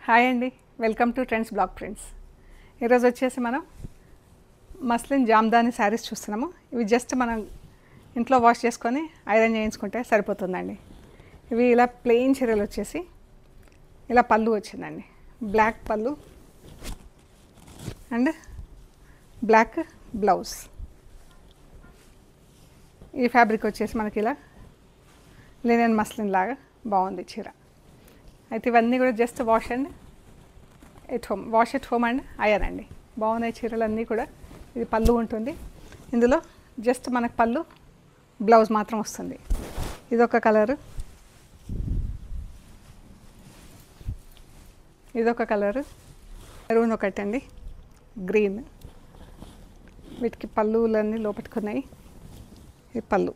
Hi అండి, welcome to trends blog prints. ఈరోజు వచ్చేసి మనం మస్లిన్ జామ్దాని శారీస్ చూస్తున్నాము. ఇవి జస్ట్ మనం ఇంట్లో వాష్ చేసుకొని ఐరన్ చేయించుకుంటే సరిపోతుందండి. ఇవి ఇలా ప్లెయిన్ చీరలు వచ్చేసి ఇలా పళ్ళు వచ్చిందండి, బ్లాక్ పళ్ళు అండ్ బ్లాక్ బ్లౌజ్. ఈ ఫ్యాబ్రిక్ వచ్చేసి మనకి ఇలా లినెన్ మస్లిన్ లాగా బాగుంది చీర. అయితే ఇవన్నీ కూడా just wash at home and iron అండి. బాగున్నాయి చీరలన్నీ కూడా. ఇది పళ్ళు ఉంటుంది, ఇందులో జస్ట్ మనకు పళ్ళు బ్లౌజ్ మాత్రం వస్తుంది. ఇదొక కలరు, మెరూన్ ఒకటి అండి, గ్రీన్. వీటికి పళ్ళులన్నీ లోపెట్టుకున్నాయి. ఇది పళ్ళు,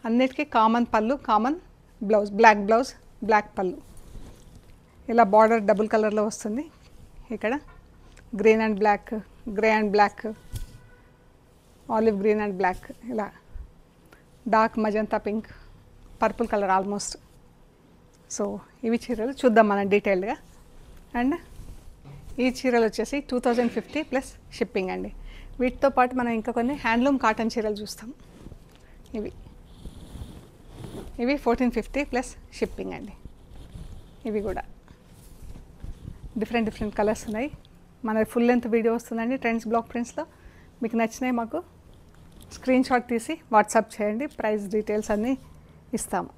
అన్నిటికీ కామన్ పళ్ళు, కామన్ బ్లౌజ్, బ్లాక్ పళ్ళు. ఇలా బార్డర్ డబుల్ కలర్లో వస్తుంది. ఇక్కడ green and black, grey and black, olive green and black, ఇలా dark magenta pink, purple colour almost. So ఇవి చీరలు చూద్దాం మనం డీటెయిల్డ్గా. అండ్ ఈ చీరలు వచ్చేసి 2050 ప్లస్ షిప్పింగ్ అండి. వీటితో పాటు మనం ఇంకా కొన్ని హ్యాండ్లూమ్ కాటన్ చీరలు చూస్తాం. ఇవి 1450 ప్లస్ షిప్పింగ్ అండి. ఇవి కూడా డిఫరెంట్ కలర్స్ ఉన్నాయి. మన ఫుల్ లెంత్ వీడియో వస్తుందండి ట్రెండ్స్ బ్లాగ్ ప్రింట్స్లో. మీకు నచ్చినాయి మాకు స్క్రీన్ షాట్ తీసి వాట్సాప్ చేయండి, ప్రైస్ డీటెయిల్స్ అన్నీ ఇస్తాము.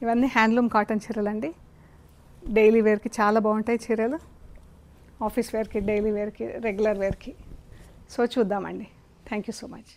ఇవన్నీ హ్యాండ్లూమ్ కాటన్ చీరలు అండి. డైలీ వేర్కి చాలా బాగుంటాయి చీరలు, ఆఫీస్ వేర్కి, డైలీ వేర్కి, రెగ్యులర్ వేర్కి. సో చూద్దామండి. Thank you so much.